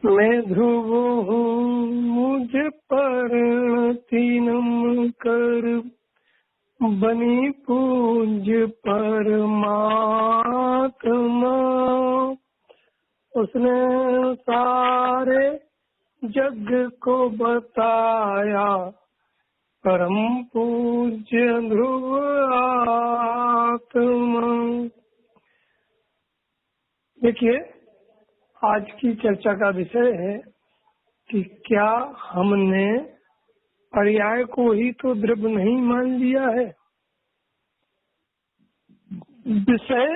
मैं ध्रुव हूँ मुझे परिणति नम कर, बनी पूज्य परमात्मा। उसने सारे जग को बताया, परम पूज्य ध्रुव आत्मा। देखिए, आज की चर्चा का विषय है कि क्या हमने पर्याय को ही तो द्रव्य नहीं मान लिया है। विषय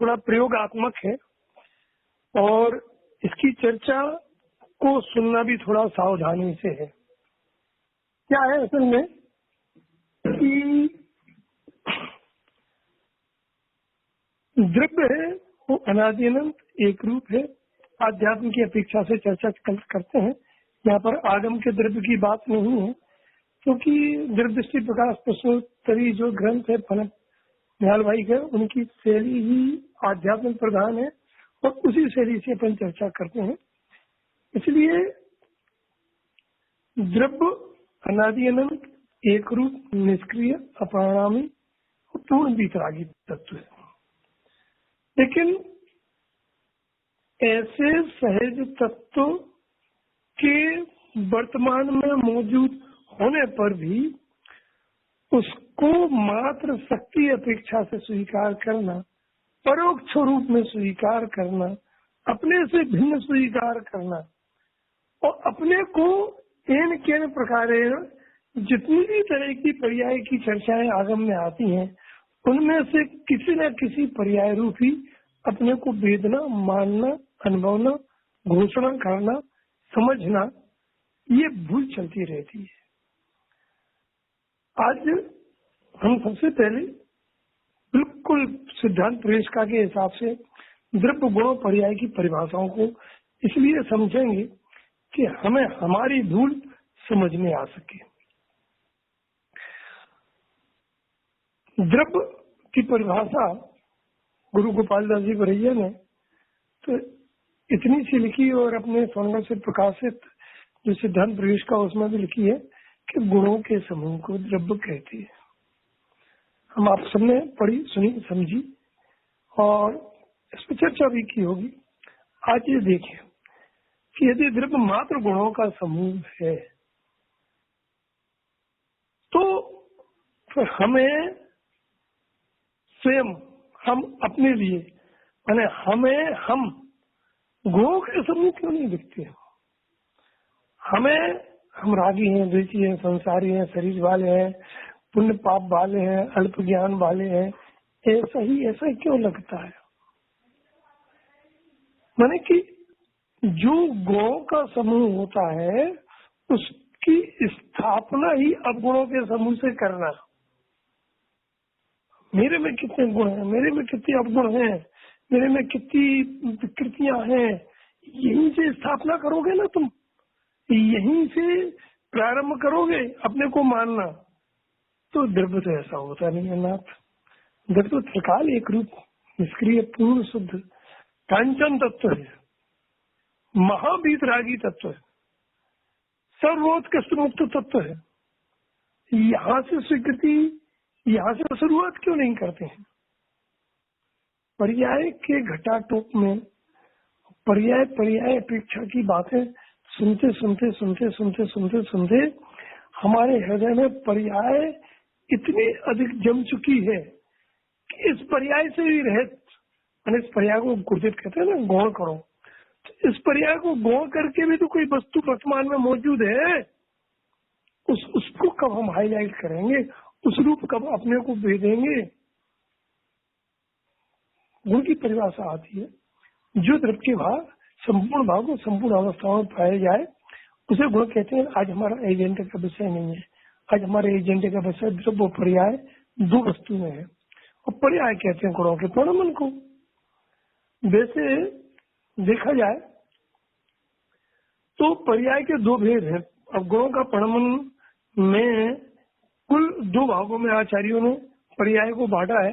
थोड़ा प्रयोगात्मक है और इसकी चर्चा को सुनना भी थोड़ा सावधानी से है। क्या है असल में कि द्रव्य है वो अनादि अनंत एक रूप है। आध्यात्म की अपेक्षा से चर्चा करते हैं। यहाँ पर आगम के द्रव्य की बात नहीं है, क्योंकि द्रव्यदृष्टि प्रकाश प्रश्नोत्तरी जो ग्रंथ है फनक निहाल भाई का, उनकी शैली ही आध्यात्म प्रधान है और उसी शैली से अपन चर्चा करते हैं। इसलिए द्रव्य अनादि अनंत एक रूप निष्क्रिय अपरिणामी पूर्ण वितरागी तत्व है। लेकिन ऐसे सहज तत्व के वर्तमान में मौजूद होने पर भी उसको मात्र शक्ति अपेक्षा से स्वीकार करना, परोक्ष रूप में स्वीकार करना, अपने से भिन्न स्वीकार करना और अपने को एन केन प्रकार जितनी भी तरह की पर्याय की चर्चाएं आगम में आती हैं, उनमें से किसी न किसी पर्याय रूप ही अपने को वेदना, मानना, अनुभवना, घोषणा करना, समझना, ये भूल चलती रहती है। आज हम सबसे पहले बिल्कुल सिद्धांत प्रवेशिका के हिसाब से द्रव्य गुणों पर्याय की परिभाषाओं को इसलिए समझेंगे कि हमें हमारी भूल समझ में आ सके। द्रव्य की परिभाषा गुरु गोपाल दास जी बरैया ने तो इतनी सी लिखी और अपने स्वर्णगढ़ से प्रकाशित जो सिद्धांत प्रवेशिका उसमें भी लिखी है कि गुणों के समूह को द्रव्य कहते हैं। हम आप सबने पढ़ी, सुनी, समझी और इस पर चर्चा भी की होगी। आज ये देखें कि यदि द्रव्य मात्र गुणों का समूह है तो फिर हमें स्वयं, हम अपने लिए, माने हमें हम गुणों के समूह क्यों नहीं दिखते? हम रागी हैं, द्वेषी हैं, संसारी हैं, शरीर वाले हैं, पुण्य पाप वाले हैं, अल्प ज्ञान वाले हैं, ऐसा क्यों लगता है? माने कि जो गुणों का समूह होता है उसकी स्थापना ही अवगुणों के समूह से करना। मेरे में कितने गुण हैं, मेरे में कितने अवगुण हैं, मेरे में कितनी विकृतियां हैं, यहीं से स्थापना करोगे ना तुम, यहीं से प्रारंभ करोगे अपने को मानना। तो द्रव्य तो ऐसा होता नहीं है नाथ। द्रव्य त्रिकाल एक रूप निष्क्रिय पूर्ण शुद्ध कांचन तत्व है, महावीतरागी तत्व है, सर्वोत्कृष्ट मुक्त तत्व है। यहाँ से स्वीकृति, यहाँ से शुरुआत क्यों नहीं करते हैं? पर्याय के घटाटोप में पर्याय अपेक्षा की बातें सुनते सुनते सुनते सुनते सुनते सुनते हमारे हृदय में पर्याय इतनी अधिक जम चुकी है कि इस पर्याय से भी रहित, इस पर्याय को गुर्जित कहते हैं ना, गौण करो। तो इस पर्याय को गौण करके भी तो कोई वस्तु वर्तमान में मौजूद है, उसको कब हम हाईलाइट करेंगे, उस रूप कब अपने को भेदेंगे? गुण की परिभाषा आती है, जो द्रव्य के भाग संपूर्ण भागों संपूर्ण अवस्थाओं में पाए जाए उसे गुण कहते हैं। आज हमारा एजेंडे का विषय नहीं है। आज हमारे एजेंडे का विषय द्रव्य और पर्याय दो वस्तु में है, और पर्याय कहते हैं गुणों के परिणाम को। वैसे देखा जाए तो पर्याय के दो भेद हैं। अब गुणों का परिणाम में कुल दो भागों में आचार्यों ने पर्याय को बांटा है,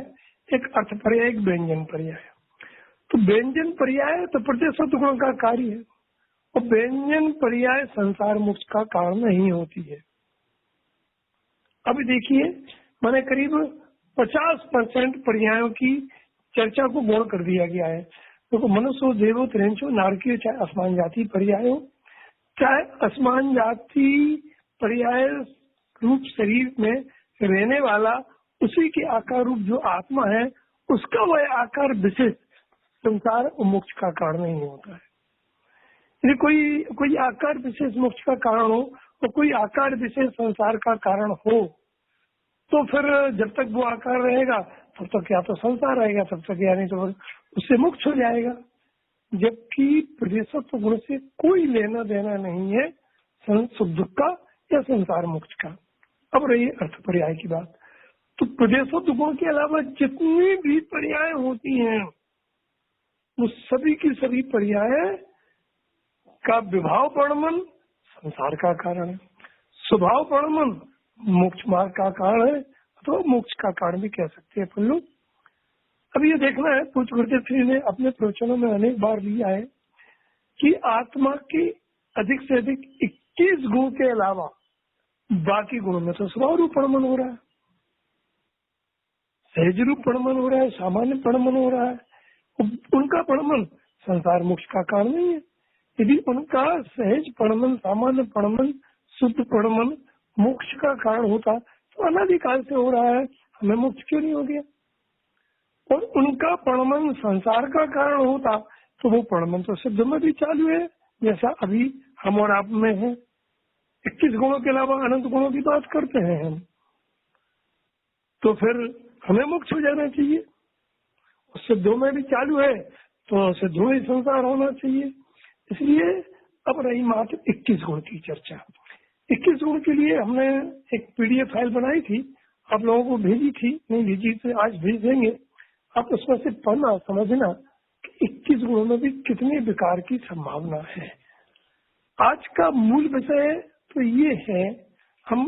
एक अर्थ पर्याय, एक व्यंजन पर्याय। तो व्यंजन पर्याय तो प्रत्येक शब्द गुण का कार्य है और व्यंजन पर्याय संसार मोक्ष का कारण नहीं होती है। अभी देखिए, मैंने करीब 50% पर्यायों की चर्चा को गौण कर दिया गया है। तो मनुष्य देवो त्रेंचो नारकीय, चाहे असमान जाति पर्याय हो, चाहे असमान जाति पर्याय रूप शरीर में रहने वाला उसी के आकार रूप जो आत्मा है, उसका वह आकार विशेष संसार और मोक्ष का कारण नहीं होता है। यदि कोई आकार विशेष मोक्ष का कारण हो और कोई आकार विशेष संसार का कारण हो, तो फिर जब तक वो आकार रहेगा तब तक या तो संसार रहेगा, तब तक या नहीं तो उससे मुक्त हो जाएगा। जबकि प्रदेशत्व गुण से कोई लेना देना नहीं है सुख दुख का या संसार मोक्ष का। अब रही अर्थ पर्याय की बात, तो प्रदेशत्व गुण के अलावा जितनी भी पर्याय होती हैं वो सभी की सभी पर्याय का विभाव वर्णन संसार का कारण है, स्वभाव वर्णन मोक्ष मार्ग का कारण है, तो मोक्ष का कारण भी कह सकते हैं अपन लोग। अब ये देखना है, पूज्य गुरुदेव श्री ने अपने प्रवचनों में अनेक बार लिया है कि आत्मा के अधिक से अधिक 21 गुण के अलावा बाकी गुणों में तो स्वभाव रूप वर्णन हो रहा है, सहज रूप वर्णन हो रहा है, सामान्य वर्णन हो रहा है। उनका वर्णन संसार मोक्ष का कारण नहीं है। यदि उनका सहज वर्णन, सामान्य वर्णन, शुद्ध वर्णन मोक्ष का कारण होता तो अनादिकाल से हो रहा है, हमें मोक्ष क्यों नहीं हो गया? और उनका वर्णन संसार का कारण होता तो वो वर्णन तो सिद्ध में भी चालू है, जैसा अभी हम और आप में है। 21 गुणों के अलावा अनंत गुणों की बात करते हैं हम, तो फिर हमें मोक्ष हो जाना चाहिए। सिद्धों में भी चालू है तो सिद्धों ही संसार होना चाहिए। इसलिए अब रही मात्र 21 गुण की चर्चा। 21 गुण के लिए हमने एक PDF फाइल बनाई थी, आप लोगों को भेजी थी, नहीं भेजी तो आज भेज देंगे। आप उसमें से पढ़ना, समझना कि 21 गुणों में भी कितने विकार की संभावना है। आज का मूल विषय तो ये है,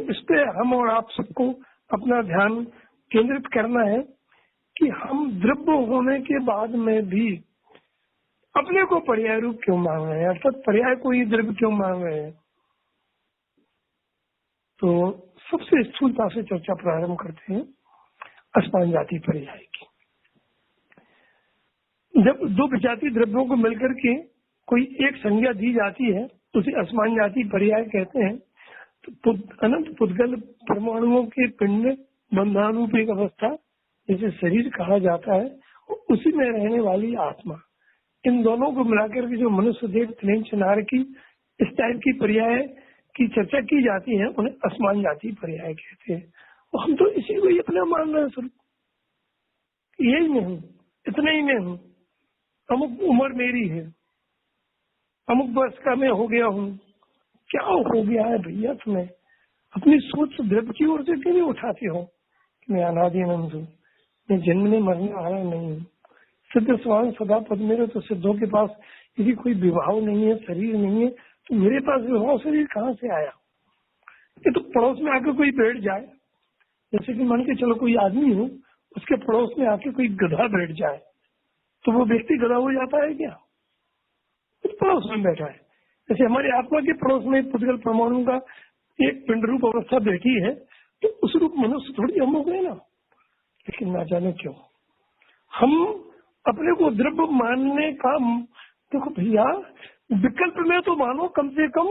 इस पे हम और आप सबको अपना ध्यान केंद्रित करना है कि हम द्रव्य होने के बाद में भी अपने को पर्याय रूप क्यों मांग रहे हैं, अर्थात पर्याय को ही द्रव्य क्यों मांग रहे हैं। तो सबसे स्थूलता से चर्चा प्रारंभ करते हैं असमान जाति पर्याय की। जब दो विजाति द्रव्यों को मिलकर के कोई एक संज्ञा दी जाती है उसे असमान जाति पर्याय कहते हैं। तो अनंत पुद्गल परमाणुओं के पिंड बंधानुरूप एक अवस्था जिसे शरीर कहा जाता है, उसी में रहने वाली आत्मा, इन दोनों को मिलाकर के जो मनुष्य देव त्रिनेत्र नारकी इस टाइप की पर्याय की चर्चा की जाती है उन्हें असमान जाति पर्याय कहते हैं। और हम तो इसी को ही अपना मान रहे हैं, सर यही में हूँ, इतने ही में हूँ, अमुक उम्र मेरी है, अमुक वर्ष का मैं हो गया हूँ। क्या हो गया है भैया? तुम्हें अपनी सोच द्रव्य की ओर से क्यों नहीं उठाते हो कि मैं अनादि अनंत हूँ, मैं जन्मने मरने वाला नहीं हूँ, सिद्ध स्वान सदा पद मेरे। तो सिद्धों के पास यदि कोई विभाव नहीं है, शरीर नहीं है, तो मेरे पास विभाव शरीर कहाँ से आया? ये तो पड़ोस में आके कोई बैठ जाए, जैसे कि मान के चलो कोई आदमी हो, उसके पड़ोस में आके कोई गधा बैठ जाए तो वो व्यक्ति गधा हो जाता है क्या? तो पड़ोस में बैठा है। जैसे हमारी आत्मा के पड़ोस में पुद्गल परमाणु का एक पिंड रूप अवस्था बैठी है, तो उस रूप मनुष्य थोड़ी हम हो गए ना। लेकिन ना जाने क्यों हम अपने को द्रव्य मानने का, देखो भैया विकल्प में तो मानो, कम से कम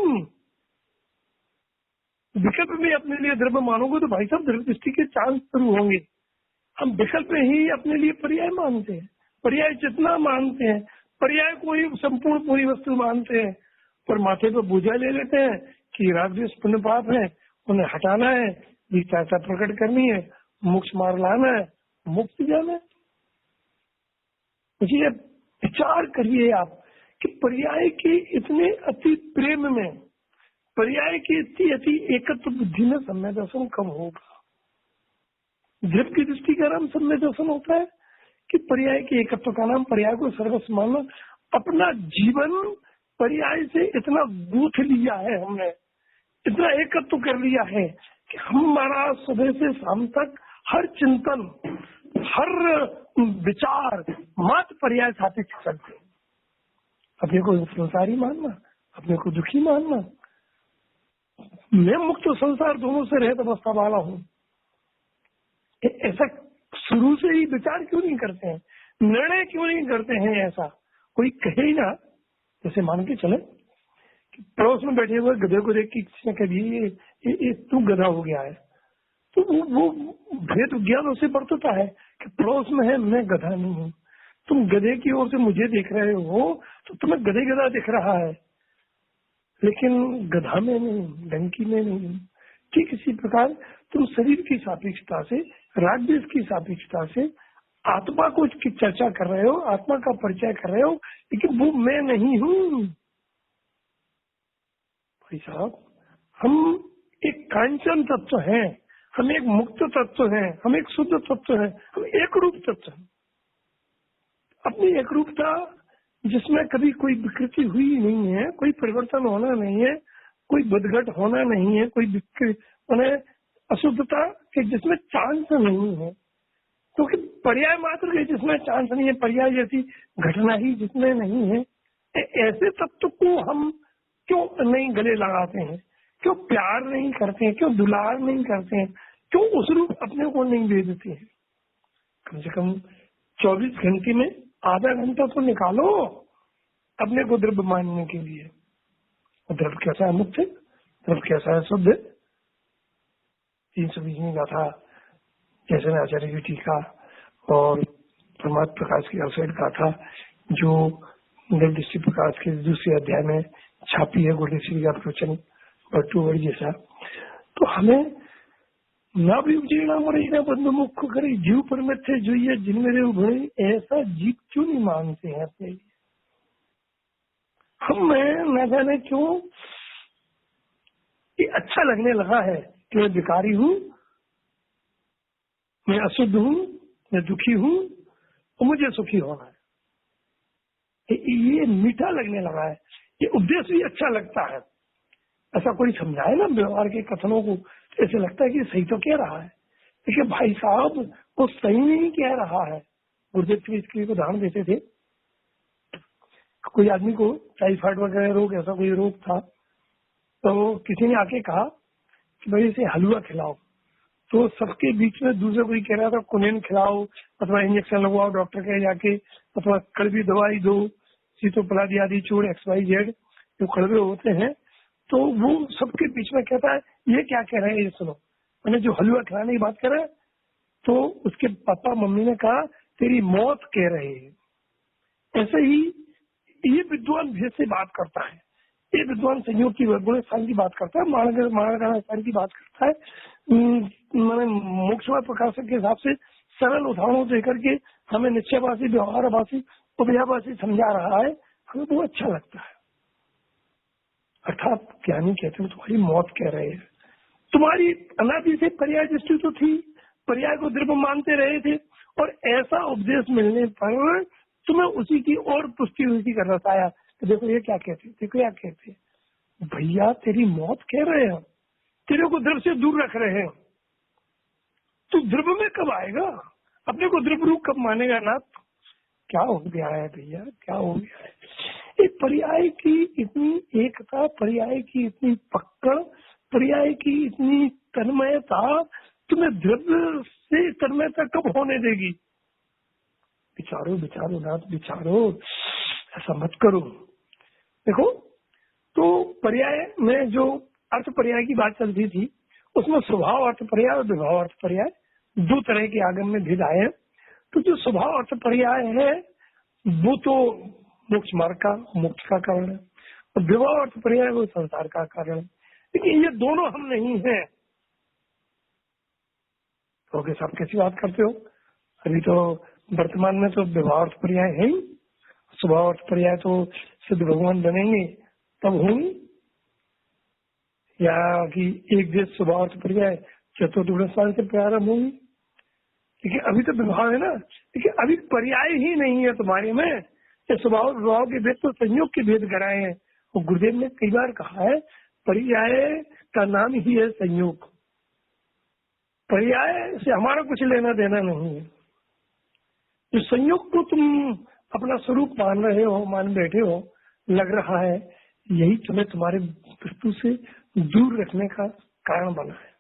विकल्प में अपने लिए द्रव्य मानोगे तो भाई साहब द्रव्य दृष्टि के चांस शुरू होंगे। हम विकल्प में ही अपने लिए पर्याय मानते हैं, पर्याय जितना मानते हैं, पर्याय को ही संपूर्ण पूरी वस्तु मानते हैं, पर माथे पर बोझा ले लेते हैं कि राग द्वेष पुण्य पाप है, उन्हें हटाना है, विचारता प्रकट करनी है, मोक्ष मार्ग लाना है, मुक्ति जाना है। मुझे विचार करिए आप कि पर्याय के इतने अति प्रेम में, पर्याय के इतनी अति एकत्व बुद्धि में सम्य दर्शन कब होगा? द्रव्य की दृष्टि का नाम सम्य दर्शन होता है कि पर्याय के एकत्व का नाम पर्याय को सर्वस्व मानना। अपना जीवन पर्याय से इतना गूंथ लिया है हमने, इतना एकत्व कर लिया है कि हमारा सुबह से शाम तक हर चिंतन, हर विचार मात्र पर्याय सापेक्ष चलते। अपने को संसारी मानना, अपने को दुखी मानना। मैं मुक्त संसार दोनों से रहित अवस्था वाला हूँ, ऐसा शुरू से ही विचार क्यों नहीं करते हैं, निर्णय क्यों नहीं करते हैं? ऐसा कोई कहे ही ना। जैसे मान के चले कि पड़ोस में बैठे हुए गधे को देख के किसी ने कभी ये तू गधा हो गया है, तो वो भेद ज्ञान उसे बरतता है कि पड़ोस में है, मैं गधा नहीं हूँ। तुम गधे की ओर से मुझे देख रहे हो तो तुम्हें गधे गधा दिख रहा है, लेकिन गधा में नहीं, डंकी में नहीं। ठीक इसी प्रकार तुम शरीर की सापेक्षता से, राग की सापेक्षता से आत्मा को की चर्चा कर रहे हो, आत्मा का परिचय कर रहे हो, लेकिन वो मैं नहीं हूँ। भाई साहब, हम एक कांचन तत्व हैं, हम एक मुक्त तत्व हैं, हम एक शुद्ध तत्व हैं, हम एक रूप तत्व हैं। अपनी एक रूपता जिसमें कभी कोई विकृति हुई नहीं है, कोई परिवर्तन होना नहीं है, कोई बदघट होना नहीं है, कोई अशुद्धता के जिसमें चांस नहीं है, क्योंकि पर्याय मात्र के जिसमें चांस नहीं है, पर्याय जैसी घटना ही जिसमें नहीं है, ऐसे तत्व को हम क्यों नहीं गले लगाते हैं, क्यों प्यार नहीं करते हैं, क्यों दुलार नहीं करते हैं, क्यों उस रूप अपने को नहीं दे देते हैं? कम से कम 24 घंटे में आधा घंटा तो निकालो अपने को द्रव्य मानने के लिए। द्रव्य कैसा है? मुक्त है। द्रव्य कैसा है? शुद्ध है। 320 का था जैसे आचार्य की टीका और परमात्म प्रकाश की आउटसाइड का था, जो निर्दिष्ट प्रकाश के दूसरे अध्याय में छापी है, गुरुदेव श्री का प्रवचन बटूवर जैसा। तो हमें ना भी उजेड़ा मरेगा बंधु मुख करे, जीव पर में थे जो ये जिन मेरे उभरे, ऐसा जीव क्यों नहीं मानते हैं अपने लिए? हम न जाने क्यों ये अच्छा लगने लगा है कि मैं भिखारी हूँ, मैं अशुद्ध हूँ, मैं दुखी हूँ और मुझे सुखी होना है। ये मीठा लगने लगा है, ये उपदेश भी अच्छा लगता है। ऐसा कोई समझाए ना व्यवहार के कथनों को, तो ऐसे लगता है कि सही तो कह रहा है, लेकिन भाई साहब वो सही नहीं कह रहा है। गुरुदेव श्री इसके लिए उदाहरण देते थे, कोई आदमी को टाइफाइड वगैरह रोग, ऐसा कोई रोग था, तो किसी ने आके कहा कि भाई इसे हलवा खिलाओ, तो सबके बीच में दूसरे कोई कह रहा था कुनेन खिलाओ अथवा इंजेक्शन लगवाओ डॉक्टर के जाके, अथवा कड़वी दवाई दो, सीतोपलादी आदि चूड़ XYZ जो कड़वे होते हैं। तो वो सबके बीच में कहता है ये क्या कह रहे हैं, ये सुनो। मैंने जो हलवा खिलाने की बात कर रहा है, तो उसके पापा मम्मी ने कहा तेरी मौत कह रहे हैं। ऐसे ही ये विद्वान भेद से बात करता है, ये विद्वान संयोग की गुण स्थान की बात करता है, माणगाना स्थान की बात करता है। मैंने मोक्षवाद प्रकाशक के हिसाब से सरल उदाहरणों देकर के हमें निश्चयवासी, व्यवहारवासी, उभयावासी समझा रहा है, हमें वो अच्छा लगता है। अर्थात ज्ञानी कहते हैं तुम्हारी मौत कह रहे हैं, तुम्हारी अनादि से पर्याय दृष्टि तो थी, पर्याय को द्रव्य मानते रहे थे, और ऐसा उपदेश मिलने पर तुम्हें उसी की और पुष्टि उसी का रस आया। तो देखो ये क्या कहते, देखो क्या कहते, भैया तेरी मौत कह रहे हैं, तेरे को द्रव्य से दूर रख रहे हैं, तू द्रव्य में कब आएगा, अपने को द्रव्य रूप कब मानेगा ना? क्या हो गया है भैया, क्या हो गया है? ये पर्याय की इतनी एकता, पर्याय की इतनी पकड़, पर्याय की इतनी तन्मयता तुम्हें द्रव्य से तन्मयता कब होने देगी? विचारो विचारो नाथ विचारो, ऐसा मत करो। देखो, तो पर्याय में जो अर्थ पर्याय की बात चल रही थी, उसमें स्वभाव अर्थ पर्याय और विभाव अर्थ पर्याय दो तरह के आगम में भेद आए हैं। तो जो स्वभाव अर्थ पर्याय है वो तो मोक्ष मार्ग का, मोक्ष का कारण है, और विभाव अर्थ पर्याय वो संसार का कारण है। लेकिन ये दोनों हम नहीं हैं। तो साहब कैसी बात करते हो? अभी तो वर्तमान में तो विभाव अर्थ पर्याय है ही, स्वभाव अर्थ पर्याय तो सिद्ध भगवान बनेंगे तब होंगी, या कि एक देश स्वभाव अर्थ पर्याय चतुर्थ स्थान से प्रारंभ होंगी। लेकिन अभी तो विभाव है ना, लेकिन अभी पर्याय ही नहीं है तुम्हारे में। ये स्वभाव विभाव के भेद तो संयोग के भेद कराए हैं, और गुरुदेव ने कई बार कहा है पर्याय का नाम ही है संयोग। पर्याय से हमारा कुछ लेना देना नहीं है। जो संयोग को तुम अपना स्वरूप मान रहे हो, मान बैठे हो, लग रहा है यही तुम्हें तुम्हारे वस्तु से दूर रखने का कारण बना है।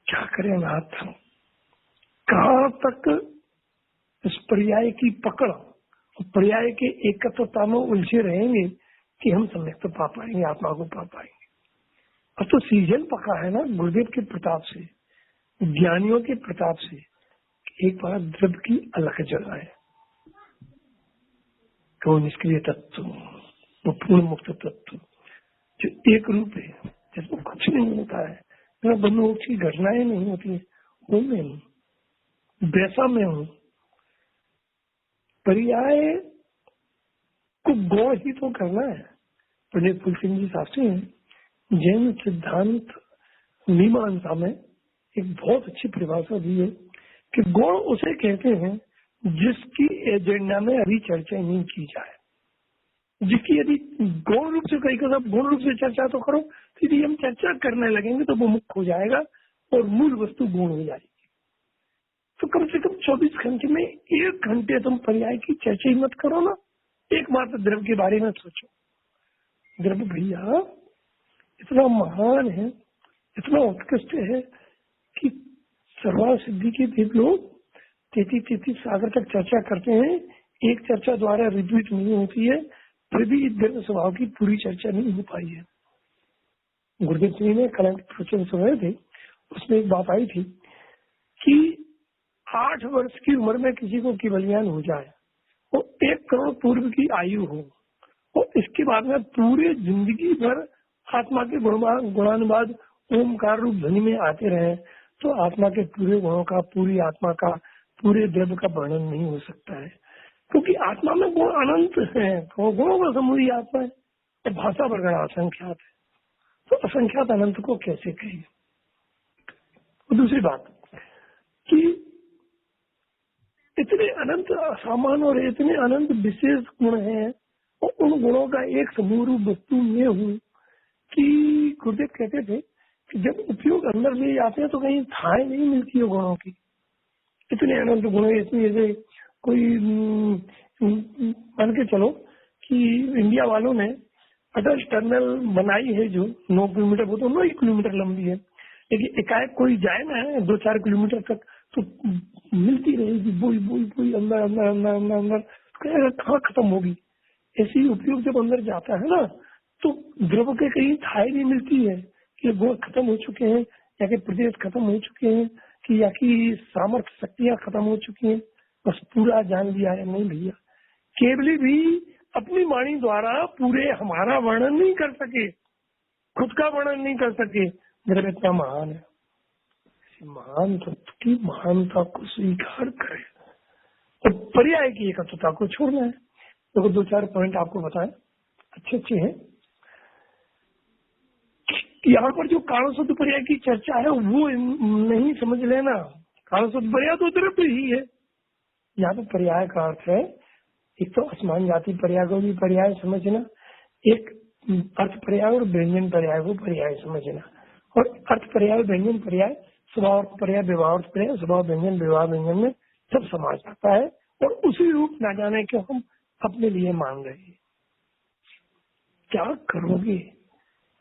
क्या करें नाथ, कहाँ तक इस पर्याय की पकड़ और पर्याय के एकत्वता में उलझे रहेंगे कि हम सम्यक तो पा पाएंगे, आत्मा को पा पाएंगे। अब तो सीजन पका है ना गुरुदेव के प्रताप से, ज्ञानियों के प्रताप से। एक बार द्रव्य की अलग जगह है, तो निष्क्रिय तत्व, वो पूर्ण मुक्त तत्व जो एक रूप है, जिसमें कुछ नहीं होता है, बंधुओं की घटनाएं नहीं होती है, वो मैं हूँ, वैसा मैं हूँ। पर्याय को गौर ही तो करना है। पंडित फूल सिंह जी शास्त्री हैं, जैन सिद्धांत मीमांसा में एक बहुत अच्छी परिभाषा दी है कि गौण उसे कहते हैं जिसकी एजेंडा में अभी चर्चा नहीं की जाए, जिसकी यदि गौण रूप से कहीं का गौण रूप से चर्चा तो करो, तो यदि हम चर्चा करने लगेंगे तो वो मुख्य हो जाएगा और मूल वस्तु गौण हो जाएगी। तो कम से कम 24 घंटे में 1 घंटे तुम पर्याय की चर्चा ही मत करो ना, एकमात्र द्रव्य के बारे में सोचो। द्रव्य भैया इतना महान है, इतना उत्कृष्ट है कि सर्वा सिद्धि के देव लोग 33 सागर तक चर्चा करते हैं, एक चर्चा द्वारा रिपीट नहीं होती है, फिर भी द्रव्य स्वभाव की पूरी चर्चा नहीं हो पाई है। गुरुदेव सिंह ने कल प्रवचन सुन रहे थे, उसमें एक बात आई थी कि 8 वर्ष की उम्र में किसी को केवल्यान हो जाए, वो 1 करोड़ पूर्व की आयु हो, और इसके बाद में पूरे जिंदगी भर आत्मा के गुणानुवाद ओमकार रूप ध्वनि में आते रहे, तो आत्मा के पूरे गुणों का, पूरी आत्मा का, पूरे द्रव्य का वर्णन नहीं हो सकता है, क्योंकि आत्मा में गुण अनंत है, तो गुणों का समूह आत्मा है, तो भाषा वर्गण असंख्यात है, तो असंख्यात अनंत को कैसे कहेंगे। दूसरी बात कि इतने अनंत असामान्य और इतने अनंत विशेष गुण हैं, और उन गुणों का एक समूह रूप वस्तु में हूँ कि गुरुदेव कहते थे कि जब उपयोग अंदर ले जाते हैं तो कहीं थाह नहीं मिलती है गुणों की। इतने अनंत गुण है, इतनी जैसे कोई मान के चलो कि इंडिया वालों ने अटल टनल बनाई है जो 9 किलोमीटर, वो तो 9 किलोमीटर लंबी है, लेकिन एकाएक कोई जाए ना 2-4 किलोमीटर तक तो मिलती रहेगी बोई बोई बोई, अंदर अंदर अंदर अंदर अंदर, कहाँ खत्म होगी। ऐसे ही उपयोग जब अंदर जाता है ना, तो द्रव्य के कहीं थाई नहीं मिलती है कि गुण खत्म हो चुके हैं, या कि प्रदेश खत्म हो चुके हैं, कि या कि सामर्थ्य शक्तियां खत्म हो चुकी हैं, बस पूरा जान लिया है। नहीं भैया, केवली भी अपनी वाणी द्वारा पूरे हमारा वर्णन नहीं कर सके, खुद का वर्णन नहीं कर सके, द्रव्य इतना महान है। महान तत्व की महानता को स्वीकार करे और पर्याय की एकत्वता को छोड़ना है। देखो 2-4 पॉइंट आपको बताएं, अच्छे हैं। यहाँ पर जो कारण शुद्ध पर्याय की चर्चा है वो नहीं समझ लेना, कारण शुद्ध पर्याय तो द्रव्य ही है। यहाँ पर पर्याय का अर्थ है, एक तो असमान जाति पर्याय को भी पर्याय समझना, एक अर्थ पर्याय और व्यंजन पर्याय को पर्याय समझना। और अर्थ पर्याय, व्यंजन पर्याय, स्वभाव पर्याय, व्यवहार पर्याय, स्वभाव व्यंजन, व्यवहार व्यंजन में सब समा जाता है, और उसी रूप ना जाने के हम अपने लिए मान रहे हैं। क्या करोगे,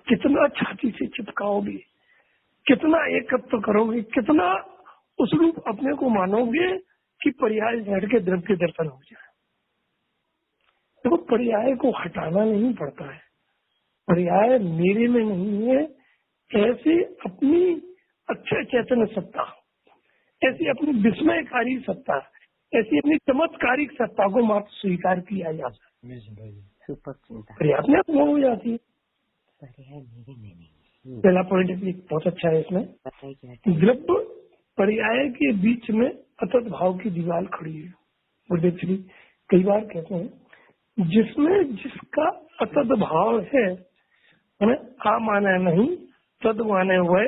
कितना छाती से चिपकाओगे, कितना एकत्व करोगे, कितना उस रूप अपने को मानोगे कि पर्याय हट के द्रव्य के दर्शन हो जाए। देखो पर्याय को हटाना नहीं पड़ता है, पर्याय मेरे में नहीं है, ऐसे अपनी अच्छे चैतन्य सत्ता, ऐसी अपनी विस्मयकारी सत्ता, ऐसी अपनी चमत्कारिक सत्ता को मात्र स्वीकार किया जाता है, पर्याय अपने आप हो जाती है। पहला पॉइंट बहुत अच्छा है इसमें, द्रव्य पर्याय के बीच में अतत भाव की दीवार खड़ी है। गुरुदेव श्री कई बार कहते हैं, जिसमें जिसका अतत भाव है उन्हें आ माने नहीं, तद माने हुए,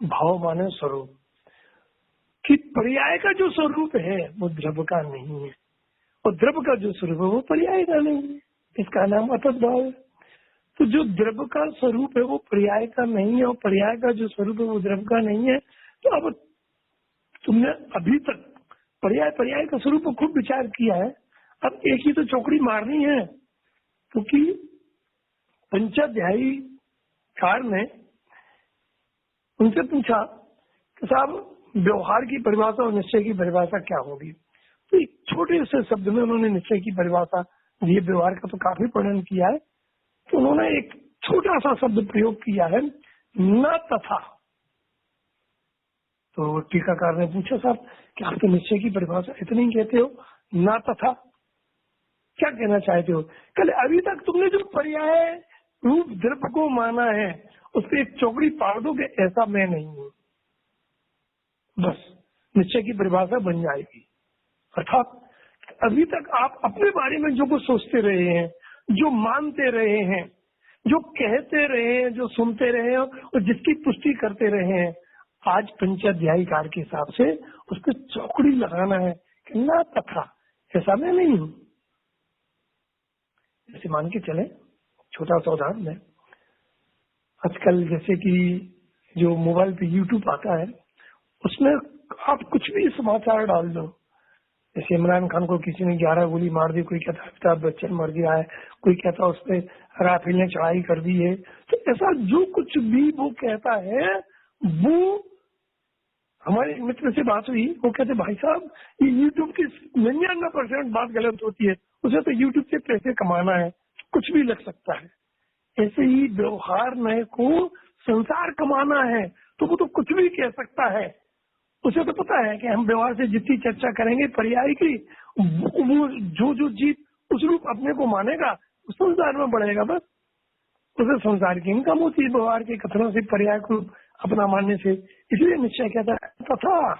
भाव माने स्वरूप, कि पर्याय का जो स्वरूप है वो द्रव्य का नहीं है, और द्रव्य का जो स्वरूप है वो पर्याय का नहीं है, इसका नाम अतत भाव है। तो जो द्रव्य का स्वरूप है वो पर्याय का नहीं है, और पर्याय का जो स्वरूप है वो द्रव्य का नहीं है। तो अब तुमने अभी तक पर्याय का स्वरूप को खूब विचार किया है, अब एक ही तो चौकड़ी मारनी है क्योंकि पंचाध्यायी कार ने उनसे पूछा कि साहब व्यवहार की परिभाषा और निश्चय की परिभाषा क्या होगी। तो एक छोटे से शब्द में उन्होंने निश्चय की परिभाषा दी। व्यवहार का तो काफी वर्णन किया है, तो उन्होंने एक छोटा सा शब्द प्रयोग किया है, न तथा। तो टीकाकार ने पूछा साहब कि आप तो निश्चय की परिभाषा इतनी ही कहते हो, न तथा क्या कहना चाहते हो? कल अभी तक तुमने जो पर्याय रूप द्रव्य को माना है उस पर एक चौकड़ी पाड़ दो कि ऐसा मैं नहीं हूं, बस निश्चय की परिभाषा बन जाएगी। अर्थात अभी तक आप अपने बारे में जो कुछ सोचते रहे हैं, जो मानते रहे हैं, जो कहते रहे हैं, जो सुनते रहे हैं और जिसकी पुष्टि करते रहे हैं, आज पंचाध्यायी कार के हिसाब से उसको चौकड़ी लगाना है कि ना तथा ऐसा मैं नहीं हूं। जैसे मान के चले, छोटा सा उदाहरण है, आजकल जैसे कि जो मोबाइल पे यूट्यूब आता है उसमें आप कुछ भी समाचार डाल दो। जैसे इमरान खान को किसी ने 11 गोली मार दी, कोई कहता अमिताभ बच्चन मर गया है, कोई कहता उस पर राफेल ने चढ़ाई कर दी है। तो ऐसा जो कुछ भी वो कहता है, वो हमारे मित्र से बात हुई, वो कहते भाई साहब ये यूट्यूब की 99% बात गलत होती है, उसे तो यूट्यूब से पैसे कमाना है, कुछ भी लग सकता है। ऐसे ही व्यवहार में को संसार कमाना है तो वो तो कुछ भी कह सकता है। उसे तो पता है कि हम व्यवहार से जितनी चर्चा करेंगे पर्याय की, वो जो जीत उस रूप अपने को मानेगा उस संसार में बढ़ेगा। बस उसे संसार की इनकम होती है व्यवहार के कथनों से, पर्याय को अपना मानने से। इसलिए निश्चय कहता है तथा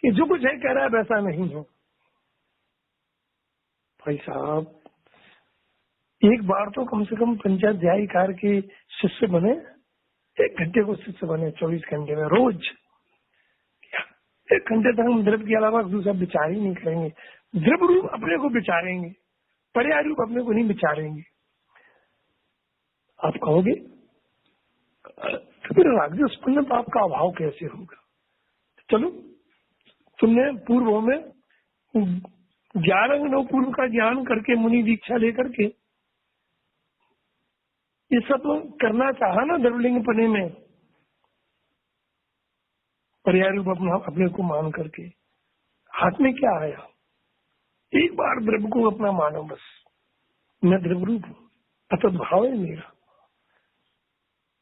कि जो कुछ है कह रहा है वैसा नहीं हो। भाई साहब एक बार तो कम से कम पंचाध्यायी कार के शिष्य बने, 1 घंटे को शिष्य बने, 24 घंटे में रोज 1 घंटे तक हम द्रव्य के अलावा दूसरा विचार ही नहीं करेंगे। द्रव्य रूप अपने को विचारेंगे, पर्याय रूप अपने को नहीं विचारेंगे। आप कहोगे तो फिर राजस्व पाप का अभाव कैसे होगा? चलो, तुमने पूर्व में 11 पूर्व का ज्ञान करके मुनि दीक्षा लेकर के ये सब करना चाहा ना द्रवलिंग पने में, पर्याय रूप अपना अपने को मान करके। हाथ में क्या आया? एक बार द्रव्य को अपना मानो, बस मैं द्रव्य रूप हूँ, अतत भाव है मेरा,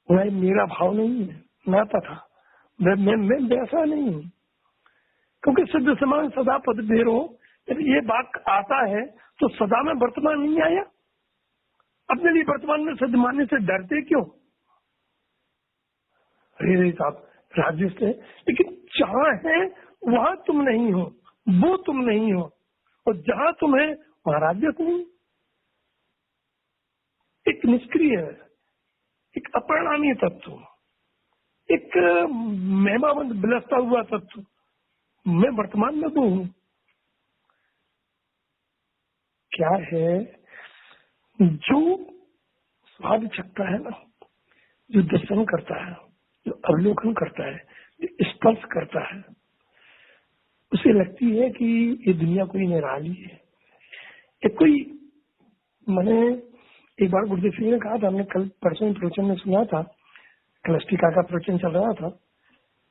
वह मेरा भाव नहीं है, ना तथा मैं वैसा नहीं हूँ। क्योंकि सिद्ध समान सदा पद भेरो, जब ये बात आता है तो सदा में वर्तमान नहीं आया। अपने लिए वर्तमान में सिद्ध मानने से डरते क्यों? अरे साहब राज्य से, लेकिन जहाँ है वहाँ तुम नहीं हो, वो तुम नहीं हो, और जहाँ तुम है वहाँ राज्य नहीं। एक निष्क्रिय, एक अपरिणामी तत्व, एक महिमावंत बिलसता हुआ तत्व, मैं वर्तमान में वो हूँ। क्या है जो स्वाद चखता है ना, जो दर्शन करता है, जो अवलोकन करता है, जो स्पर्श करता है, उसे लगती है कि ये दुनिया कोई निराली है। एक कोई मैंने एक बार गुरुदेव सिंह ने कहा था, हमने कल परसों प्रवचन में सुना था, क्लस्टिका का प्रवचन चल रहा था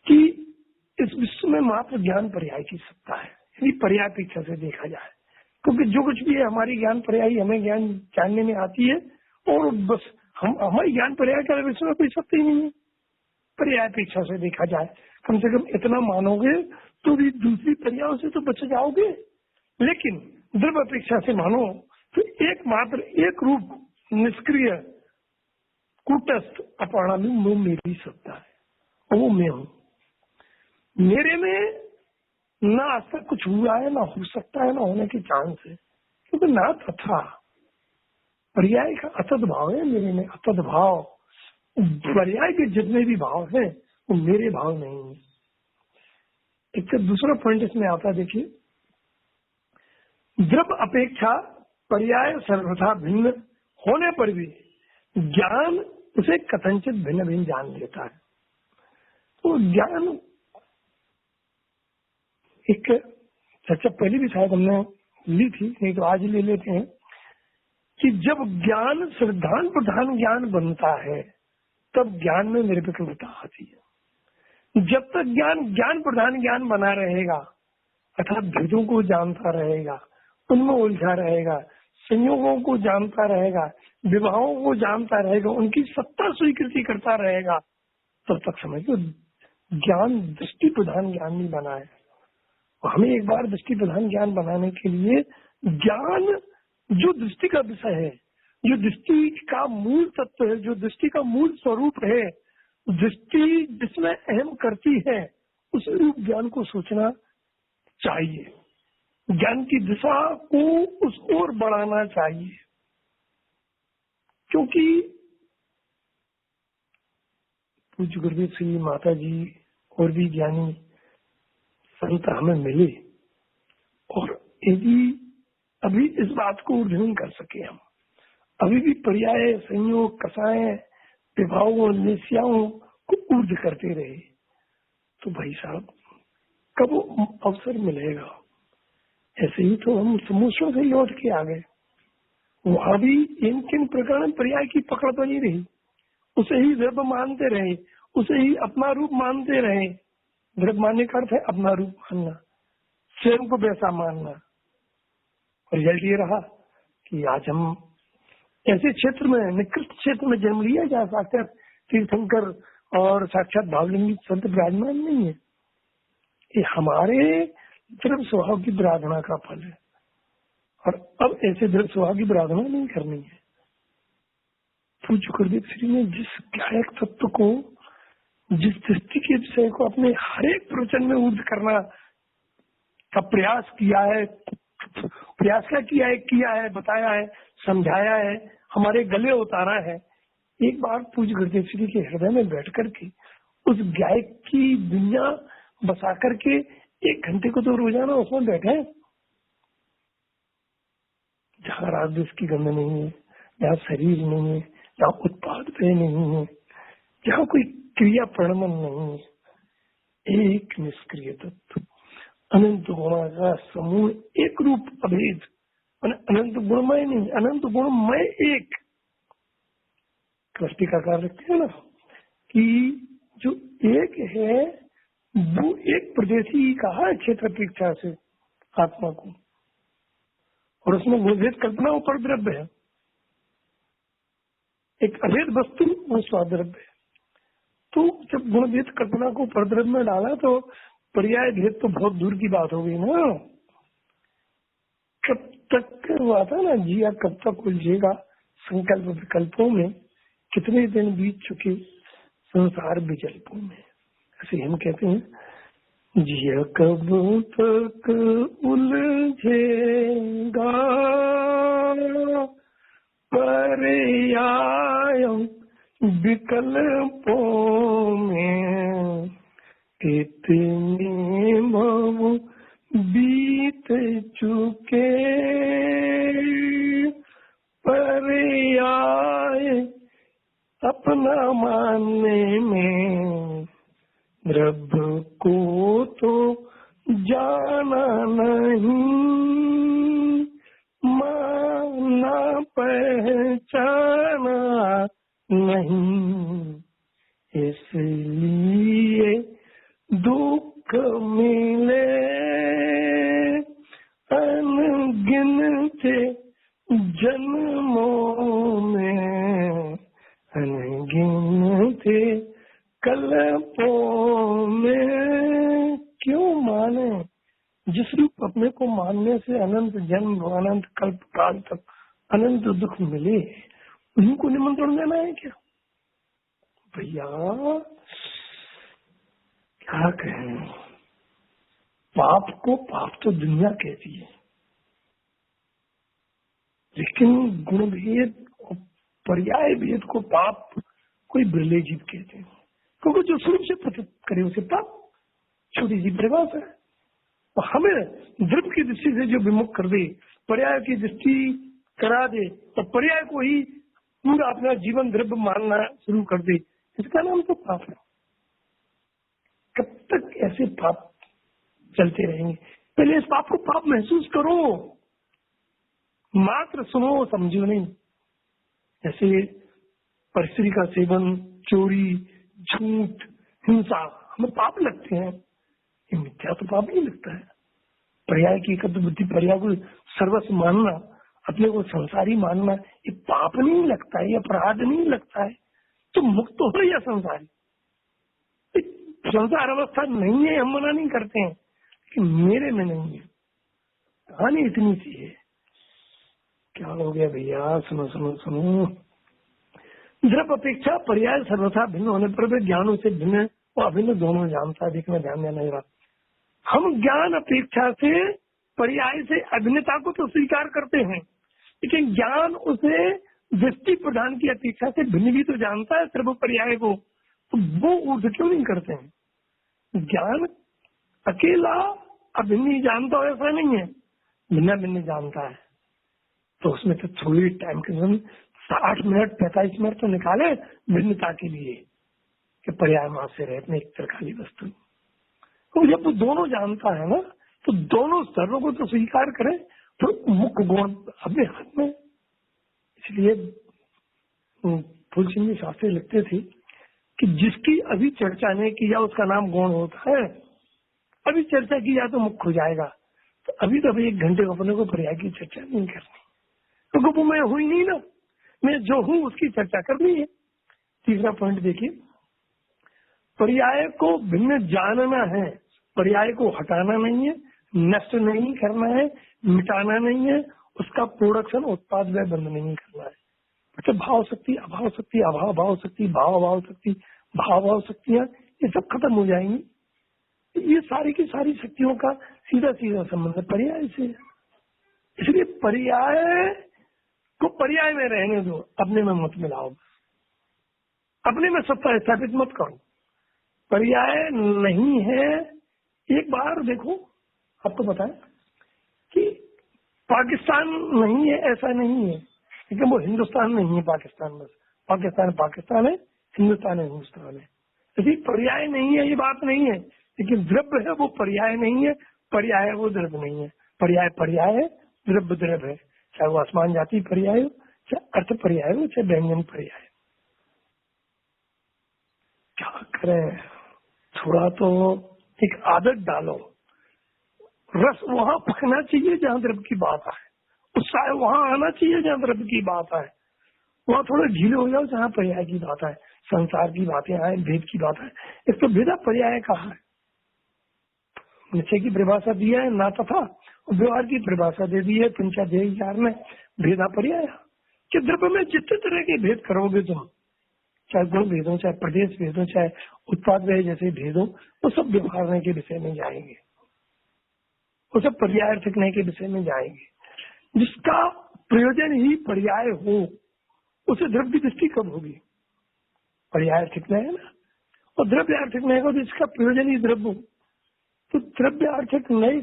कि इस विश्व में मात्र ज्ञान पर्याय की सत्ता है, यदि पर्याय पीछा से देखा जाए। क्योंकि जो कुछ भी है हमारी ज्ञान पर्यायी हमें ज्ञान जानने में आती है, और बस हम हमारी ज्ञान पर्याय का विश्व में कोई सत्ता ही नहीं है। पर्याय पीछा से देखा जाए, कम से कम इतना मानोगे तो भी दूसरी पर्यायों से तो बच जाओगे। लेकिन द्रव्य अपेक्षा से मानो तो एकमात्र एक रूप निष्क्रिय कूटस्थ अपरिणामी वो मेरी सत्ता है, वो मैं हूँ। मेरे में ना आज तक कुछ हुआ है, ना हो सकता है, ना होने की चांस है, क्योंकि ना तथा पर्याय का अतत भाव है मेरे में। अतत भाव, पर्याय के जितने भी भाव हैं वो मेरे भाव नहीं है। एक तो दूसरा पॉइंट इसमें आता है, देखिए, द्रव्य अपेक्षा पर्याय सर्वथा भिन्न होने पर भी ज्ञान उसे कथनचित भिन्न भिन्न जान लेता है। तो ज्ञान एक चर्चा पहले भी शायद हमने ली थी, नहीं तो आज ले लेते हैं कि जब ज्ञान सिद्धांत प्रधान ज्ञान बनता है तब ज्ञान में निर्विकल्पता आती है। जब तक ज्ञान ज्ञान प्रधान ज्ञान बना रहेगा, अर्थात भेदों को जानता रहेगा, उनमें उलझा रहेगा, संयोगों को जानता रहेगा, विवाहों को जानता रहेगा, उनकी सत्ता स्वीकृति करता रहेगा, तब तक समझो ज्ञान दृष्टि प्रधान ज्ञान नहीं बना है। हमें एक बार दृष्टि प्रधान ज्ञान बनाने के लिए ज्ञान जो दृष्टि का विषय है, जो दृष्टि का मूल तत्व है, जो दृष्टि का मूल स्वरूप है, दृष्टि जिसमें अहम करती है, उस रूप ज्ञान को सोचना चाहिए। ज्ञान की दिशा को उस ओर बढ़ाना चाहिए, क्योंकि पूज्य गुरुदेव श्री माता जी और भी ज्ञानी संत हमें मिले, और यदि अभी इस बात को ऊर्ध नहीं कर सके, हम अभी भी पर्याय संयोग कसाएं विभावों निश्याओं को ऊर्ध करते रहे, तो भाई साहब कब अवसर मिलेगा? ऐसे ही तो हम समूसों से लौट के आ गए, वहां भी इन किन प्रकार पर्याय की पकड़ बनी रही, उसे ही द्रव्य मानते रहे, उसे ही अपना रूप मानते रहे। द्रव्य मानने का अर्थ है अपना रूप मानना, स्वयं को वैसा मानना। और रिजल्ट ये रहा कि आज हम ऐसे क्षेत्र में, निकृष्ट क्षेत्र में जन्म लिया जहाँ साक्षात तीर्थंकर और साक्षात भावलिंगी संत विराजमान नहीं है। ये हमारे द्रव्य स्वभाव की विराधना का फल है, और अब ऐसे द्रव्य स्वभाव की विराधना नहीं करनी है। पूज्य गुरुदेव श्री ने जिस गायक तत्व को, जिस दृष्टि के विषय को अपने हर एक प्रवचन में ऊर्ध करना का प्रयास किया है, प्रयास क्या किया है, बताया है, समझाया है, हमारे गले उतारा है। एक बार पूज्य गुरुदेव श्री के हृदय में बैठ करके उस गायक की दुनिया बसा करके 1 घंटे को तो रोजाना उसमें बैठे, जहाँ राग द्वेष की गंध नहीं है, जहाँ शरीर नहीं है, जहाँ उत्पाद पे नहीं है, जहाँ कोई क्रिया प्रणमन नहीं है, एक निष्क्रिय तत्व अनंत गुणों का समूह, एक रूप अभेद, अनंत गुणमय नहीं, अनंत गुणमय एक। कृष्टि का कार्य रखते हैं ना कि जो एक है वो एक प्रदेशी कहा है क्षेत्र अपेक्षा से आत्मा को, और उसमें गुणभेद कल्पना वो परद्रव्य है, एक अभेद वस्तु वो स्वाद्रव्य है। तो जब गुणभेद कल्पना को परद्रव्य में डाला तो पर्याय भेद तो बहुत दूर की बात हो गई ना। कब तक हुआ था ना, जिया कब तक उलझेगा संकल्प विकल्पों में, कितने दिन बीत चुके संसार विकल्पों में। ऐसे हम कहते हैं, जिया कब तक उलझेगा पर्याय विकल्पों में, इतने भव बीत चुके पर्याय अपना मानने में, द्रव्य को तो जाना नहीं, माना पहचाना नहीं, इसलिए दुख मिले अनगिनते जन्मों में, अनगिनते कल्पों में। क्यों माने? जिस रूप अपने को मानने से अनंत जन्म, अनंत कल्प काल तक अनंत दुख मिले, उन्हीं को निमंत्रण देना है क्या? भैया क्या कहें, पाप को पाप तो दुनिया कहती है, लेकिन गुण भेद और पर्याय भेद को पाप कोई बिरले जीव कहते हैं, क्योंकि जो शुरू से प्रतीत करे उसे पाप, छोटी सी परिभाषा है। तो हमें द्रव्य की दृष्टि से जो विमुख कर दे, पर्याय की दृष्टि करा दे, तो पर्याय को ही पूरा अपना जीवन द्रव्य मानना शुरू कर दे, इसका नाम तो पाप है। कब तक ऐसे पाप चलते रहेंगे? पहले इस पाप को पाप महसूस करो, मात्र सुनो समझो नहीं। जैसे परस्त्री का सेवन, चोरी, झूठ, हिंसा हमें पाप लगते हैं, ये मिथ्या तो पाप नहीं लगता है। पर्याय की एकत्र बुद्धि, पर्याय को सर्वस्व मानना, अपने को संसारी मानना, ये पाप नहीं लगता है, ये अपराध नहीं लगता है। तो मुक्त हो या संसारी, संसार अवस्था नहीं है, हम मना नहीं करते हैं, लेकिन मेरे में नहीं है। कहानी इतनी सी है। क्या हो गया भैया, सुनो सुनो सुनो। द्रव्य अपेक्षा पर्याय सर्वथा भिन्न होने पर भी ज्ञान से भिन्न और अभिन्न दोनों जानता है। देखना, ध्यान देना जरा। हम ज्ञान अपेक्षा से, पर्याय से अभिन्नता को तो स्वीकार करते हैं, लेकिन ज्ञान उसे दृष्टि प्रदान की अपेक्षा से भिन्न भी तो जानता है सर्व पर्याय को, तो वो ऊर्ध क्यों नहीं करते हैं? ज्ञान अकेला अभिन्न ही जानता हो ऐसा नहीं है, भिन्न भिन्न जानता है। तो उसमें तो थोड़ी टाइम के 60 मिनट 45 मिनट तो निकाले भिन्नता के लिए कि पर्याय माप से रहे अपने एक तरखाली वस्तु। तो जब वो दोनों जानता है ना, तो दोनों स्तरों को तो स्वीकार करें, तो मुख्य गुण अपने हाथ में। इसलिए फूलचंद शास्त्री लिखते थे कि जिसकी अभी चर्चा नहीं की जा उसका नाम गौण होता है, अभी चर्चा की जा तो मुख्य हो जाएगा। तो अभी 1 घंटे अपने को पर्याय की चर्चा नहीं करनी, क्योंकि वो मैं हुई नहीं ना, मैं जो हूं उसकी चर्चा करनी है। तीसरा पॉइंट देखिए, पर्याय को भिन्न जानना है, पर्याय को हटाना नहीं है, नष्ट नहीं करना है, मिटाना नहीं है, उसका प्रोडक्शन उत्पाद व बंद नहीं करना है। मतलब भाव शक्ति, अभाव शक्ति, अभाव भाव शक्ति, भाव भाव शक्ति, भाव भाव शक्तियां, ये सब खत्म हो जाएंगी। ये सारी की सारी शक्तियों का सीधा सीधा संबंध पर्याय से है। इसलिए पर्याय को पर्याय में रहने दो, अपने में मत मिलाओ, अपने में सत्ता स्थापित मत करो। पर्याय नहीं है। एक बार देखो, आपको पता है कि पाकिस्तान नहीं है ऐसा नहीं है, लेकिन वो हिंदुस्तान नहीं है पाकिस्तान, बस पाकिस्तान पाकिस्तान है, हिंदुस्तान है हिंदुस्तान है। यदि पर्याय नहीं है ये बात नहीं है, लेकिन द्रव्य है वो पर्याय नहीं है, पर्याय है वो द्रव्य नहीं है। पर्याय पर्याय है, द्रव्य द्रव्य है, चाहे वो आसमान जाति पर्याय हो, चाहे अर्थ पर्याय हो, चाहे व्यंजन पर्याय हो। क्या करें, थोड़ा तो एक आदत डालो। रस वहां पकना चाहिए जहां द्रव्य की बात आए, उत्साह वहां आना चाहिए जहां द्रव्य की बात आए, वहां थोड़ा ढीले हो जाओ जहां पर्याय की बात आए, संसार की बातें आए, भेद की बात आए। एक तो भेदा पर्याय कहा है, निश्चय की परिभाषा दिया है ना तथा, और व्यवहार की परिभाषा दे दी है पंचाध्यायी 4 में, भेदा पर्याय कि द्रव्य में जितने तरह के भेद करोगे तुम, चाहे गुण भेद हो, चाहे प्रदेश भेद हो, चाहे उत्पाद व्यय जैसे भेद हो, वो सब व्यवहार के विषय में जाएंगे, वो सब पर्यायार्थिक के विषय में जाएंगे। जिसका प्रयोजन ही पर्याय हो उसे द्रव्य की दृष्टि कब होगी? पर्यायार्थिक है ना, और द्रव्यार्थिक न्याय को जिसका प्रयोजन ही द्रव्य हो, तो द्रव्यार्थिक न्याय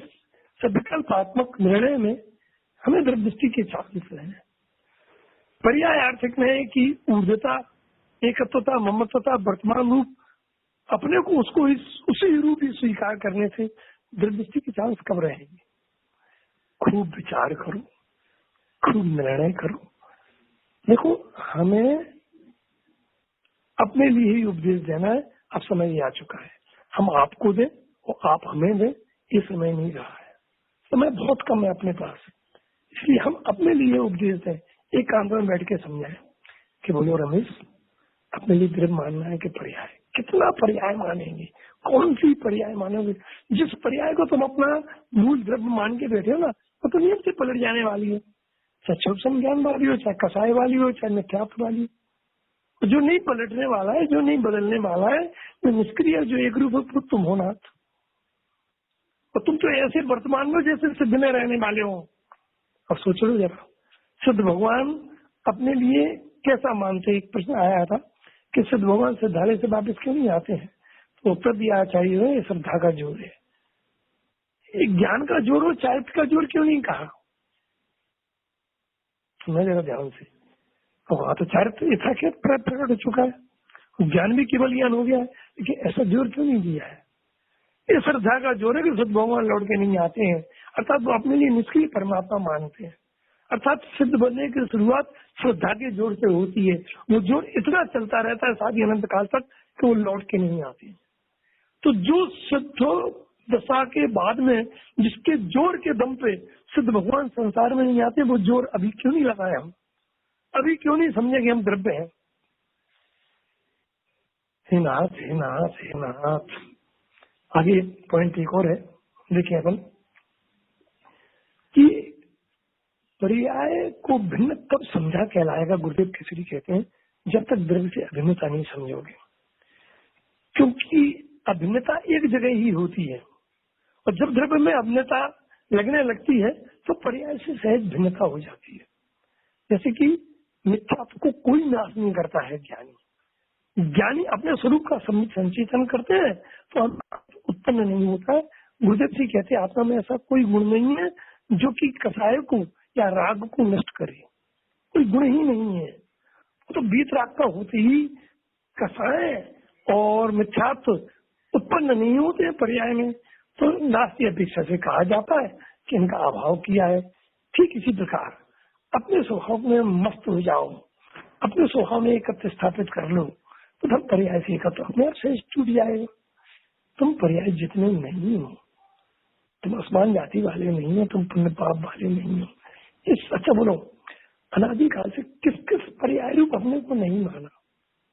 संकल्पात्मक निर्णय में हमें द्रव्य दृष्टि के चालीस है। पर्यायार्थिक न्याय की ऊर्जता, एकत्वता, ममत्वता, वर्तमान रूप, अपने को उसको उसी रूप ही स्वीकार करने से द्रव्य दृष्टि के चांस कब रहेंगे? खूब विचार करो, खूब निर्णय करो। देखो, हमें अपने लिए ही उपदेश देना है, अब समय आ चुका है। हम आपको दें और आप हमें दें, ये समय नहीं रहा है। समय बहुत कम है अपने पास, इसलिए हम अपने लिए उपदेश दें, एक कांत में बैठ के समझाएं कि बोलो रमेश, अपने लिए द्रव्य मानना है कि पर्याय? कितना पर्याय मानेंगे? कौन सी पर्याय मानोगे? जिस पर्याय को तुम अपना मूल द्रव्य मान के बैठे हो ना, वो तो नियम से पलट जाने वाली है, चाहे शुभ संज्ञान वाली हो, चाहे कसाय वाली हो, चाहे मिथ्यात्व वाली हो। जो नहीं पलटने वाला है, जो नहीं बदलने वाला है, जो निष्क्रिय, जो एक रूप है, तुम हो ना। और तुम तो ऐसे वर्तमान में जैसे सिद्ध में रहने वाले हो। अब सोच लो जरा, सिद्ध भगवान अपने लिए कैसा मानते? एक प्रश्न आया था कि सिद्ध भगवान श्रद्धालय से वापिस क्यों नहीं आते हैं? तो उत्तर दिया चाहिए, श्रद्धा का जोर है। एक ज्ञान का जोर हो, चारित्र का जोर क्यों नहीं कहा? सुना जरा ध्यान से। वहां तो चारित्र यथाख्यात प्रकट हो चुका है, ज्ञान भी केवल ज्ञान हो गया है, लेकिन ऐसा जोर क्यों नहीं दिया है? ये श्रद्धा का जोर है कि सिद्ध भगवान लौट के नहीं आते हैं, अर्थात वो अपने लिए निष्क्रिय परमात्मा मानते हैं। अर्थात सिद्ध बनने की शुरुआत श्रद्धा के जोर से होती है। वो जोर इतना चलता रहता है सारी अनंत काल तक कि वो लौट के नहीं आती। तो जो सिद्ध दशा के बाद में जिसके जोर के दम पे सिद्ध भगवान संसार में नहीं आते, वो जोर अभी क्यों नहीं लगाए हम? अभी क्यों नहीं समझे कि हम द्रव्य हैं? हे नाथ, हे नाथ, हे नाथ। आगे पॉइंट एक और है, देखिए अपन कि पर्याय को भिन्न कब समझा कहलाएगा। गुरुदेव केसरी कहते हैं जब तक द्रव्य से अभिन्नता नहीं समझोगे, क्योंकि अभिन्नता एक जगह ही होती है, और जब द्रव्य में अभिन्नता लगने लगती है तो पर्याय से सहज भिन्नता हो जाती है। जैसे कि मिथ्यात्व को कोई नाश नहीं करता है ज्ञानी। ज्ञानी अपने स्वरूप का संचेतन करते हैं तो हम उत्पन्न नहीं होता है। गुरुदेव जी कहते हैं आत्मा में ऐसा कोई गुण नहीं है जो कि कसाय को या राग को नष्ट करे, कोई गुण ही नहीं है। तो बीत राग का होते ही कसाय और मिथ्यात्व उत्पन्न नहीं होते हैं पर्याय में, तो नाश की अपेक्षा से कहा जाता है कि इनका अभाव किया है। ठीक इसी प्रकार अपने स्वभाव में मस्त हो जाओ, अपने स्वभाव में एकत्र स्थापित कर लो, तो फिर पर्याय से एकत्र अपने आप से टूट जाएगा। तुम पर्याय जितने नहीं हो, तुम आसमान जाति वाले नहीं हो, तुम पुण्य पाप वाले नहीं हो। इस अच्छा बोलो, अनादिकाल से किस किस पर्याय रूप अपने को नहीं माना।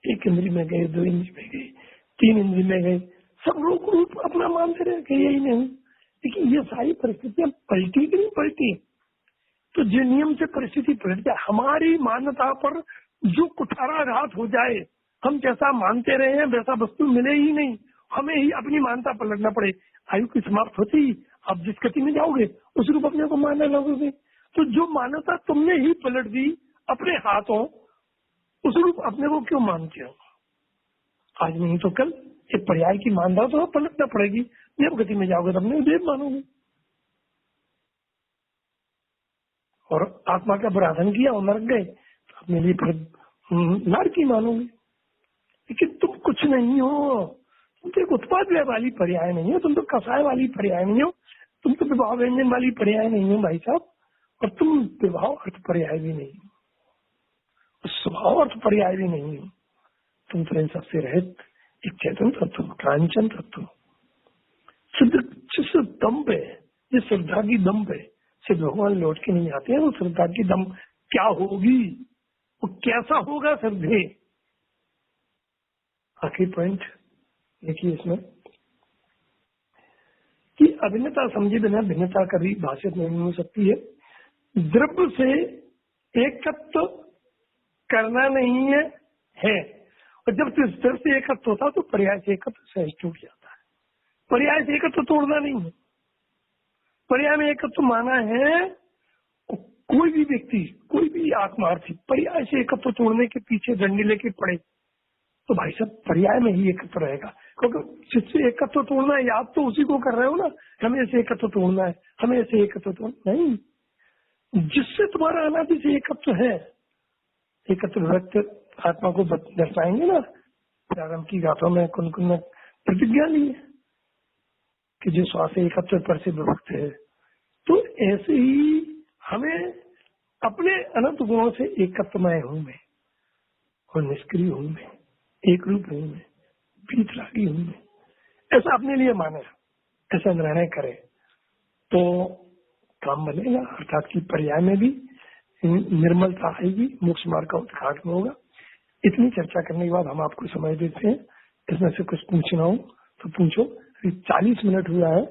एक इंद्री में गए, दो इंद्री में गए, तीन इंद्री में गए, सब लोग रूप अपना मानते रहे कि यही नहीं। लेकिन ये सारी परिस्थितियां पलटी कि नहीं पलटी, तो जो नियम से परिस्थिति पलट जाए, हमारी मान्यता पर जो कुठाराघात हो जाए, हम जैसा मानते रहे हैं वैसा वस्तु मिले ही नहीं, हमें ही अपनी मान्यता पलटना पड़े। आयु की समाप्त होती ही आप जिस गति में जाओगे उस रूप अपने को मानने लगोगे। तो जो मान्यता तुमने ही पलट दी अपने हाथों, उस रूप अपने को क्यों मानते हो? आज नहीं तो कल एक पर्याय की मान्यता तो पलटना पड़ेगी। जब गति में जाओगे तब अपने देव मानोगे, और आत्मा का अपराधन किया और नरक गए तो अपने लिए फिर नारकी मानोगे। लेकिन तुम कुछ नहीं हो, तुम तो एक उत्पाद व्यय वाली पर्याय नहीं हो, तुम तो कसाय वाली पर्याय नहीं हो, तुम तो विवाह व्यंजन वाली पर्याय नहीं हो भाई साहब, और तुम विवाह अर्थ पर्याय भी नहीं हो, स्वभाव अर्थ पर्याय भी नहीं हो। तुम तो इन सबसे रहित एक चेतन तत्व, कांचन तत्व, सिद्ध जिस दम पे, जिस श्रद्धा की दम पे सिद्ध भगवान लौट के नहीं आते हैं, वो श्रद्धा की दम क्या होगी, वो कैसा होगा श्रद्धे। आखिरी पॉइंट देखिए इसमें कि अभिन्नता समझे बिना भिन्नता कभी भाषित नहीं हो सकती है। द्रव्य से एकत्व करना नहीं है, और जब द्रव्य से एकत्व होता तो पर्याय से एकत्व सहज टूट जाता है। पर्याय से एकत्व तोड़ना नहीं है, पर्याय में एकत्व माना है। कोई भी व्यक्ति, कोई भी आत्मार्थी पर्याय से एकत्व तोड़ने के पीछे डंडी लेके पड़े तो भाई साहब पर्याय में ही एकत्व रहेगा। क्योंकि जिससे एकत्व तोड़ना है याद तो उसी को कर रहे हो ना, हमें ऐसे एकत्व तोड़ना है, हमें ऐसे एकत्व तोड़ना नहीं। जिससे तुम्हारा अनादि से एकत्व है, एकत्व व्यक्त आत्मा को दर्शाएंगे ना। प्रारंभ की गाथों में कुन में प्रतिज्ञा ली है कि जो श्वास एकत्व पर से विभक्त है, तो ऐसे ही हमें अपने अनंत गुणों से एकत्वमय हूं मैं, और निष्क्रिय हूं मैं, एक रूप हूं मैं, बीतरागी हूं मैं, ऐसा अपने लिए माने, ऐसा निर्णय करे तो काम बनेगा। अर्थात की पर्याय में भी निर्मलता आएगी, मोक्ष मार्ग का उद्घाटन होगा। इतनी चर्चा करने के बाद हम आपको समय देते हैं, इसमें से कुछ पूछना हो तो पूछो। 40 मिनट हुआ है,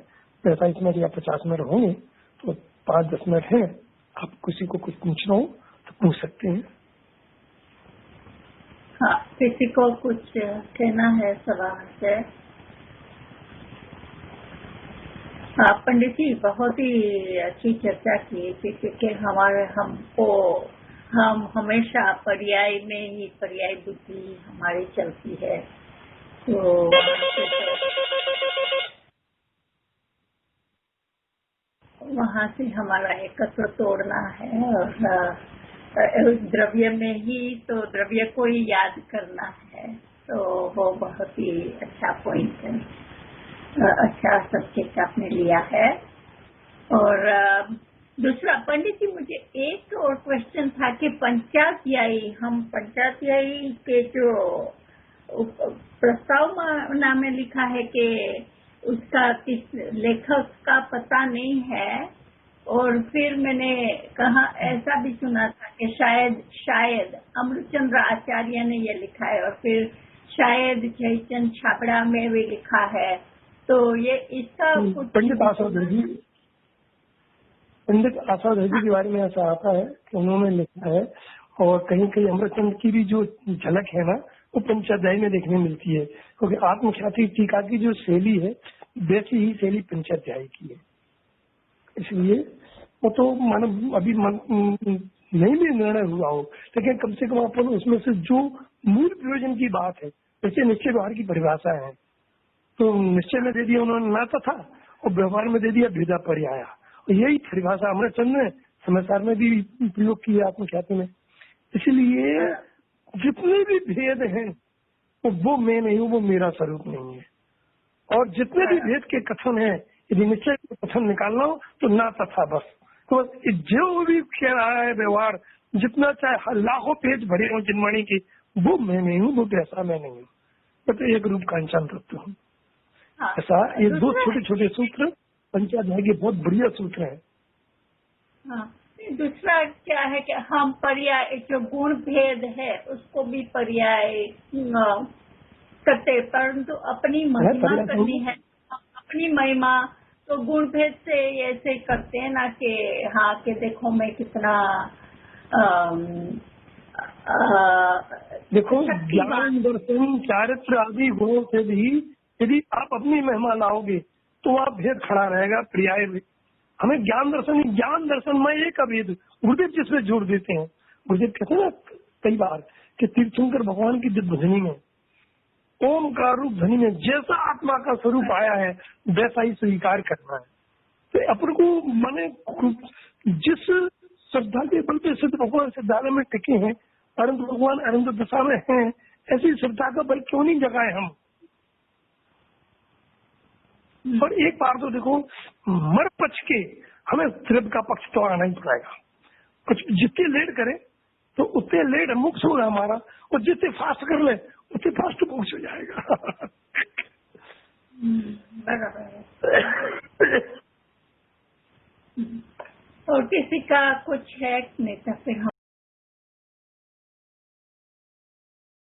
45 मिनट या 50 मिनट होंगे, तो 5-10 मिनट है। आप किसी को कुछ पूछना हो तो पूछ सकते हैं। हाँ, किसी को कुछ कहना है सवाल से? हाँ पंडित जी, बहुत ही अच्छी चर्चा की, क्योंकि हम हमेशा पर्याय में ही, पर्याय बुद्धि हमारी चलती है, तो वहाँ से हमारा एकत्व तोड़ना है, और द्रव्य में ही, तो द्रव्य को ही याद करना है। तो वो बहुत ही अच्छा पॉइंट है, अच्छा सब्जेक्ट आपने लिया है। और दूसरा पंडित जी, मुझे एक और क्वेश्चन था कि पंचाध्यायी, हम पंचाध्यायी के जो प्रस्तावना में लिखा है कि उसका किस लेखक का पता नहीं है, और फिर मैंने कहा ऐसा भी सुना था कि शायद अमृतचंद्र आचार्य ने ये लिखा है, और फिर शायद जयचंद छाबड़ा में भी लिखा है। तो ये इसका कुछ पंडित आसाद जी के बारे में ऐसा आता है कि उन्होंने लिखा है, और कहीं कहीं अमृतचंद की भी जो झलक है ना वो पंचाध्यायी में देखने मिलती है, क्योंकि आत्मख्याति टीका की जो शैली है वैसी ही शैली पंचाध्यायी की है। इसलिए वो तो मानो अभी नहीं भी निर्णय हुआ हो, लेकिन कम से कम अपन उसमें से जो मूल प्रयोजन की बात है, जैसे निश्चय व्यवहार की परिभाषा है, तो निश्चय में दे दिया उन्होंने ना था, और व्यवहार में दे दिया भेदा पर्याय, और यही परिभाषा अमृतचंद ने समाचार में भी प्रयोग की है आत्मख्याति में। इसलिए जितने भी भेद हैं वो मैं नहीं हूँ, वो मेरा स्वरूप नहीं है, और जितने भी भेद के कथन हैं, यदि निश्चय के कथन निकालना हो तो ना तथा बस। तो जो भी कह रहा है व्यवहार, जितना चाहे लाखों पेज भरे हो जिनवाणी की, वो मैं नहीं हूँ, वो वैसा मैं नहीं हूँ, तो एक रूप का अंचन तत्व हूँ। ऐसा ये दो छोटे छोटे सूत्र पंचाध्याय के बहुत बढ़िया सूत्र हैं। हाँ, दूसरा क्या है कि हम पर्याय, जो गुण भेद है उसको भी पर्याय करते, परंतु अपनी महिमा करनी है, अपनी महिमा तो गुण भेद से ऐसे करते हैं ना कि हाँ कि देखो मैं कितना देखो ज्ञान दर्शन चारित्र आदि गुणों से भी यदि आप अपनी महिमा लाओगे तो आप भेद खड़ा रहेगा। पर्याय हमें ज्ञान दर्शन में एक अभेद गुरुदेव जिसमें जोड़ देते हैं। गुरुदेव कहते हैं ना कई बार कि तीर्थंकर भगवान की दिव्य ध्वनि में, ओमकार रूप ध्वनि में जैसा आत्मा का स्वरूप आया है वैसा ही स्वीकार करना है। तो अपन को माने जिस श्रद्धा के बल पे सिद्ध भगवान सिद्धालय में टिके हैं, परंतु भगवान अनंत दशा में हैं, ऐसी श्रद्धा का बल क्यों नहीं जगाए हम। और एक बार तो देखो, मर पच के हमें त्रिभ का पक्ष तो आना ही पड़ेगा। कुछ जितने लेट करें तो उतने लेट मुक्त होगा हमारा, और जितने फास्ट कर ले उतने फास्ट मोक्ष हो जाएगा। और किसी का कुछ है नहीं तो फिर